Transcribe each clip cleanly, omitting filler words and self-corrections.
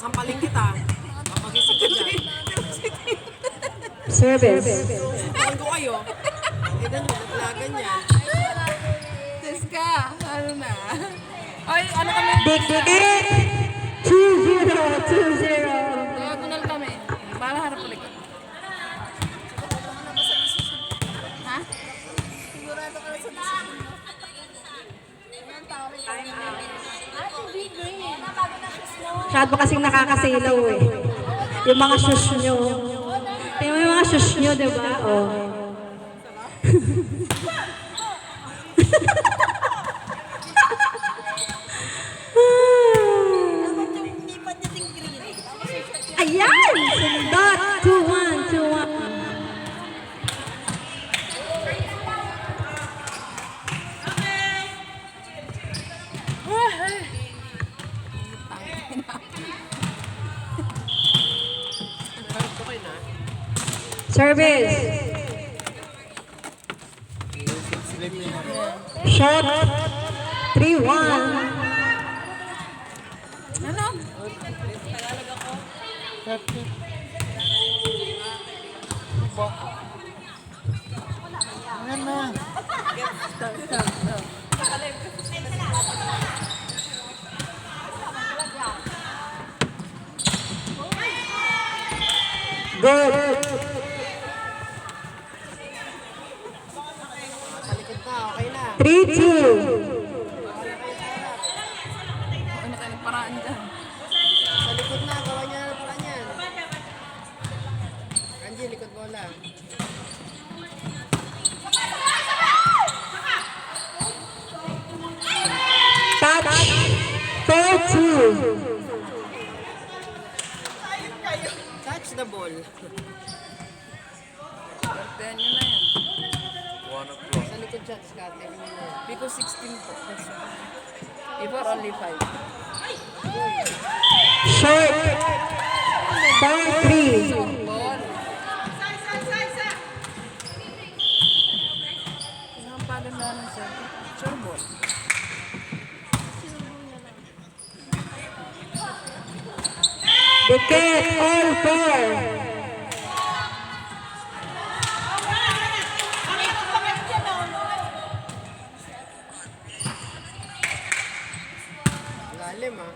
sasampaling kita. Papagising ka dyan. Service. Sasampaling ko kayo. Ito nyo, naglagan niya. Tis ka. Ano na? Ay, ano kami? Dikit! 2-0, 2-0. Diagonal kami. Para harap ulit. Ha? Sigurado ka na sa decision mo. Ayan, tao rin. Ate, green. Bago na shoes mo. Masyado kasing nakakasilaw eh. Yung mga shoes nyo. Tingnan mo yung mga shoes nyo, diba? Oh. Dapat yung lipat niya ding green. Ayan! Sundot! 2-1, 2-1. Okay na. Service. Shot. 3-1. Ano? Good. Sa likod na, okay na. 3-2. Ano ka nagparaan dyan? Sa likod na, gawa niya na paraan yan. Angie, likod bola. Touch. 4-2. Touch the ball. Partehan nyo na yan. Sa likod siya, diskarte mo na. Pico 16 po. Before only 5. Short. 4-3. Ball. Isang paganda na siya. Sure ball. Dikit. All 4. Lalim ah.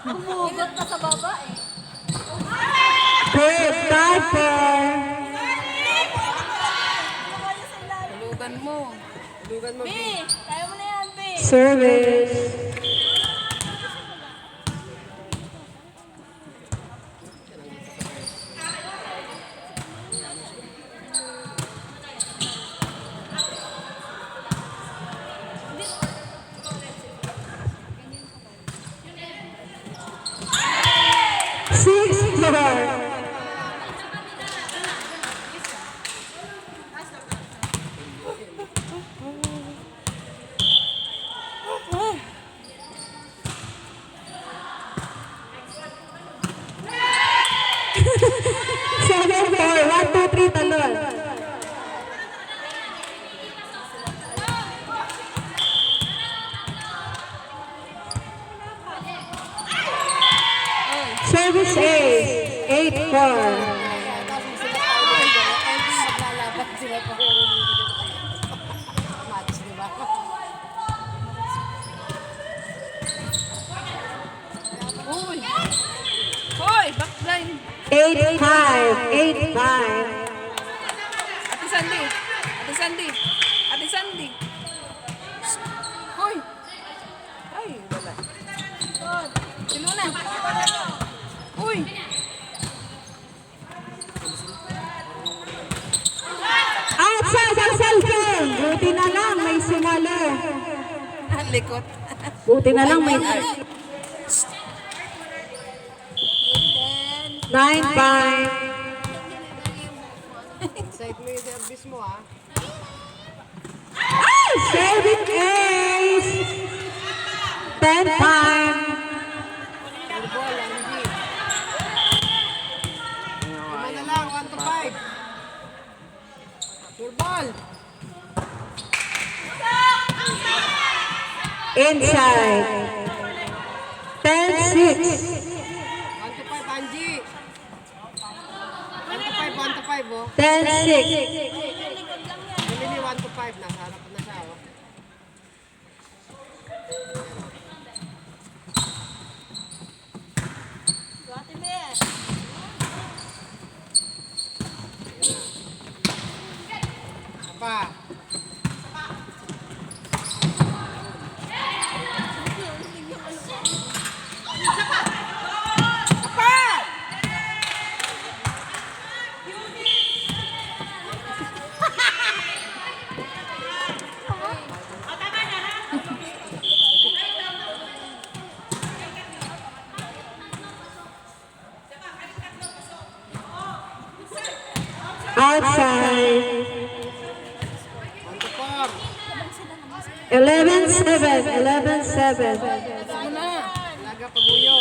Humugot pa sa baba eh. Good. Tiger. Tulugan mo. Lugan mo, B. Kaya mo na yan, B. Service. Six more. Seven more. 1, 2, 3, talon. Service ace. 8-4. Tapos sila tayo ng bola. And maglalaban sila pa. Match, di ba? Uy! Hoy! Backline! 8-5. 8-5. Ate Sandy! Ate Sandy! Ate Sandy! Hoy! Ay, wala. Si Luna! Uy! Outside ang cellphone. Buti na lang may sumalo. Ang likot. Buti na lang may 9-5. Excite mo yung service mo ah. Ay! Serving ace. 10-5. Pure ball, Angie. Lima na lang, 1 to 5. Pure ball. Inside. 10-6. Angie. 1 to 5, 1 to 5, oh. 10-6. Emily, 1 to 5. Nasa harap na siya, oh. Pa. Outside. 1 to 4. 11-7. 11-7. Ano na? Laga Paguyo.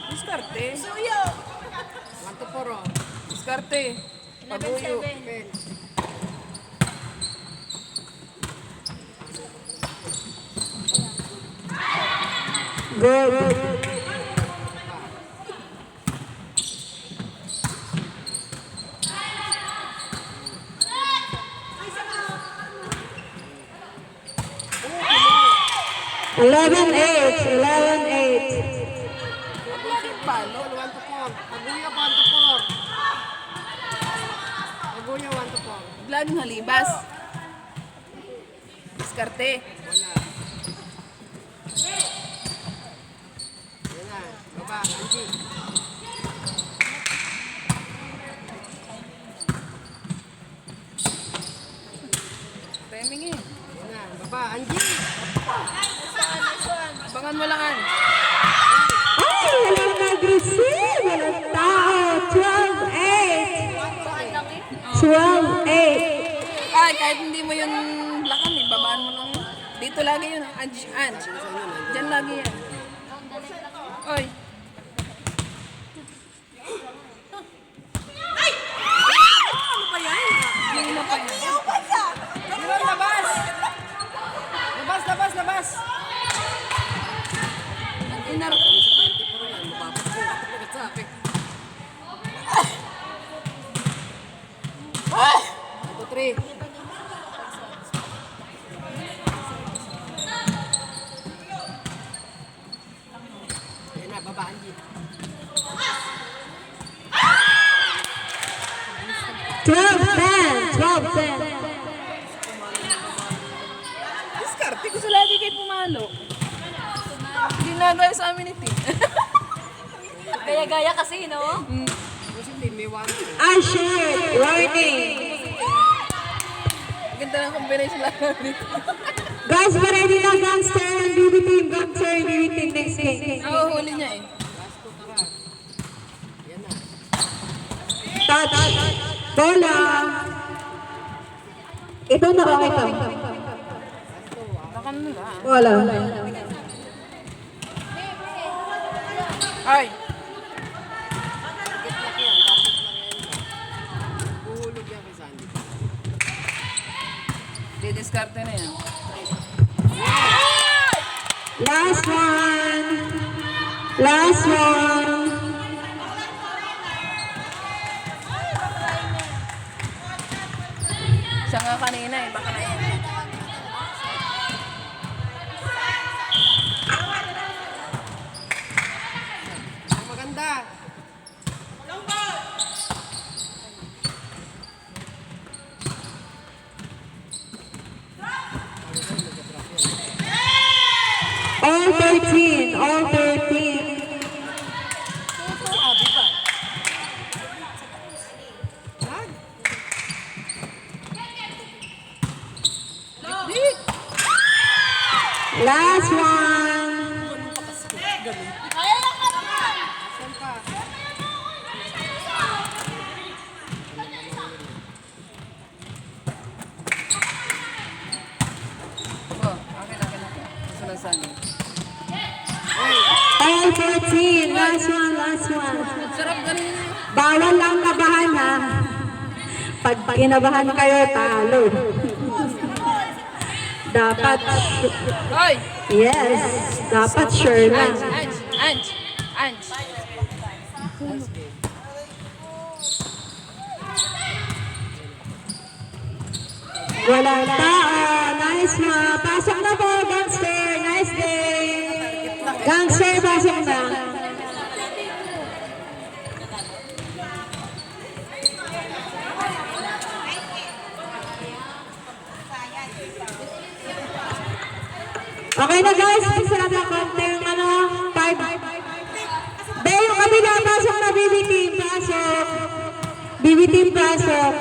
Diskarte. 1 to 4, oh. Diskarte. Pabuyo. Open. Good. 11-8. 11-8. Palo. 1 to 4. Paguyo, 1 to 4. Paguyo, 1 to 4. Laging halibas. Diskarte. Wala. Yan na. Baba, Angie. Timing eh. Yan na. Baba, Angie. Abangan mo lang, An. Ay, walang nag-receive. Walang tao. 12-8. 12-8. Ay, kahit hindi mo yung lakan eh. Babaan mo lang yun. Dito lagi yun. Ange. Diyan lagi yan. Oy. Ano ba yan? Yung ina pa yan. Yun, labas. Labas, labas, labas. Inar. Ito, 3. Yan na, baba, Angie. 12-10. 12-10. Diskarte. Gusto lagi kayo pumalo. Ginagaya sa amin ito. Gaya-gaya kasi, no? Kasi may 1 to. Usher. Warning. Ganda ng combination lang namin ito. Guys, ready na gangster and BB team. Gangster and BB team next game. Oo, huli niya eh. Last to, tara. Yan na. Touch. Bola. Ito na ako ito. Nakan nila. Wala. Ay. Laki yan, dapat lang yan. Buhulog yan kay Sandy. Didiskarte na yan. Last one. Last one. Siya nga kanina eh. Baka na yan. Maganda. All 13. All 13. Sabi pa. Yan. Last one. Saan pa? Oh, akin. Gusto lang sa akin. All 14. Last one. Last one. Sarap ganun yun. Bawal lang kabahan ha. Pag kinabahan kayo, talo. Dapat, Hoy! yes, dapat sure lang. Ange. Walang tao. Nice ma. Pasok na po, gangster. Nice day. Gangster, pasok na. Okay na guys, isa na konting ano, 5. Be, yung kabila, pasok na BB team, pasok. BB team, pasok.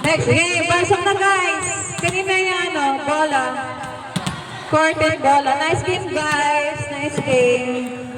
Next game, pasok na guys. Kanina yung ano, bola. Quartet bola. Nice game guys, nice game.